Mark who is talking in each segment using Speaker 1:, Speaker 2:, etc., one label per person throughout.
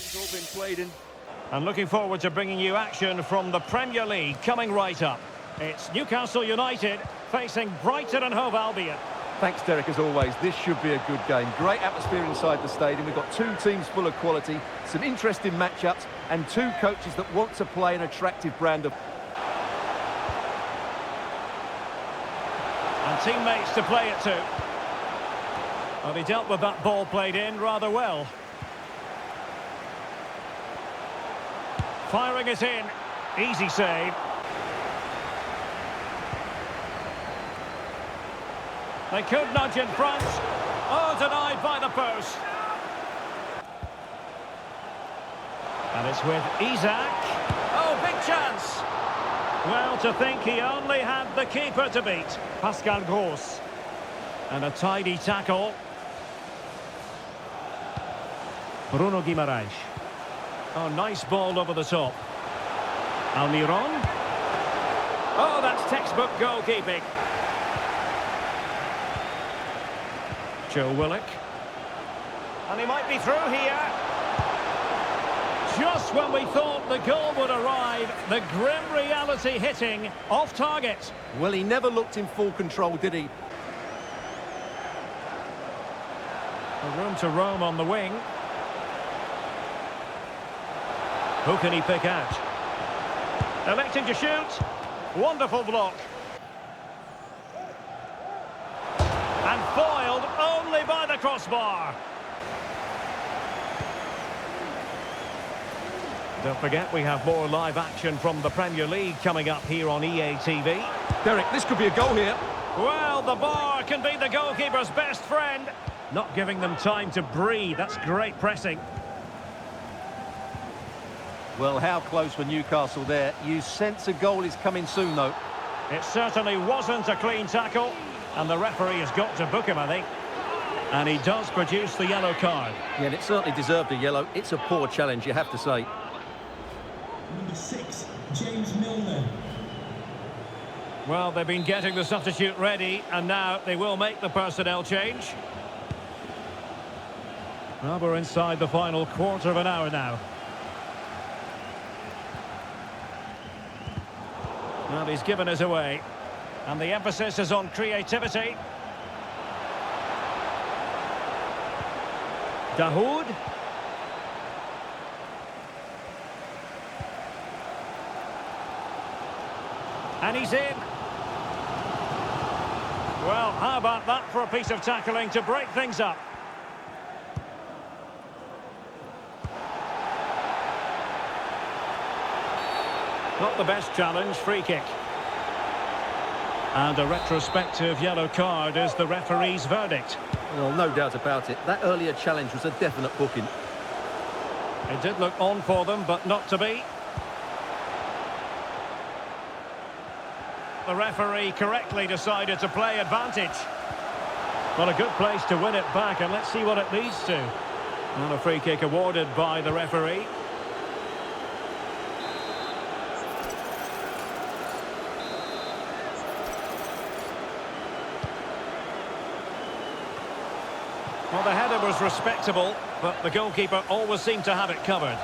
Speaker 1: It's all been played in.
Speaker 2: And looking forward to bringing you action from the Premier League coming right up. It's Newcastle United facing Brighton and Hove Albion.
Speaker 1: Thanks, Derek, as always. This should be a good game. Great atmosphere inside the stadium. We've got two teams full of quality, some interesting matchups, and two coaches that want to play an attractive brand of...
Speaker 2: And teammates to play it to. Well, he dealt with that ball played in rather well. Firing it in. Easy save. They could nudge in front. Oh, denied by the post. And it's with Isaac. Oh, big chance. Well, to think he only had the keeper to beat. Pascal Gross. And a tidy tackle. Bruno Guimaraes. Oh, nice ball over the top. Almiron. Oh, that's textbook goalkeeping. Joe Willock. And he might be through here. Just when we thought the goal would arrive, the grim reality hitting off target.
Speaker 1: Well, he never looked in full control, did he?
Speaker 2: A room to roam on the wing. Who can he pick out? Electing to shoot. Wonderful block. And foiled only by the crossbar. Don't forget, we have more live action from the Premier League coming up here on EA TV.
Speaker 1: Derek, this could be a goal here.
Speaker 2: Well, the bar can be the goalkeeper's best friend. Not giving them time to breathe. That's great pressing.
Speaker 1: Well, how close for Newcastle there. You sense a goal is coming soon, though.
Speaker 2: It certainly wasn't a clean tackle. And the referee has got to book him, I think. And he does produce the yellow card.
Speaker 1: Yeah, and it certainly deserved a yellow. It's a poor challenge, you have to say.
Speaker 3: Number 6, James Milner.
Speaker 2: Well, they've been getting the substitute ready, and now they will make the personnel change. Well, we're inside the final quarter of an hour now. Well, he's given us away. And the emphasis is on creativity. Dahoud. And he's in. Well, how about that for a piece of tackling to break things up? Not the best challenge, free kick. And a retrospective yellow card is the referee's verdict.
Speaker 1: Well, no doubt about it. That earlier challenge was a definite booking.
Speaker 2: It did look on for them, but not to be. The referee correctly decided to play advantage. Well, a good place to win it back, and let's see what it leads to. And a free kick awarded by the referee. Well, the header was respectable, but the goalkeeper always seemed to have it covered.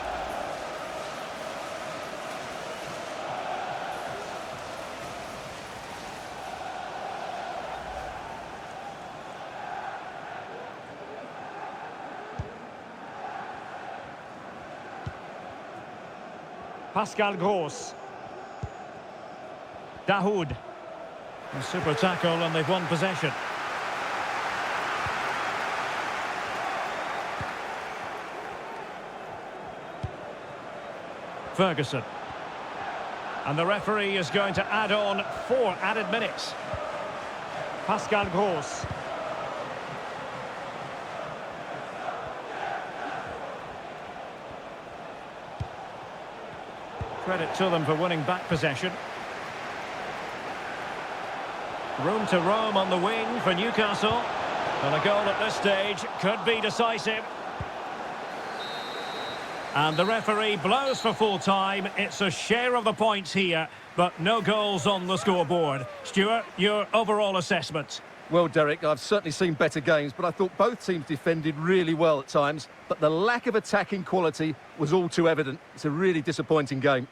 Speaker 2: Pascal Gross. Dahoud. A super tackle, and they've won possession. Ferguson. And the referee is going to add on 4 added minutes. Pascal Gross. Credit to them for winning back possession. Room to roam on the wing for Newcastle. And a goal at this stage could be decisive. And the referee blows for full time. It's a share of the points here, but no goals on the scoreboard. Stuart, your overall assessment?
Speaker 1: Well, Derek, I've certainly seen better games, but I thought both teams defended really well at times. But the lack of attacking quality was all too evident. It's a really disappointing game.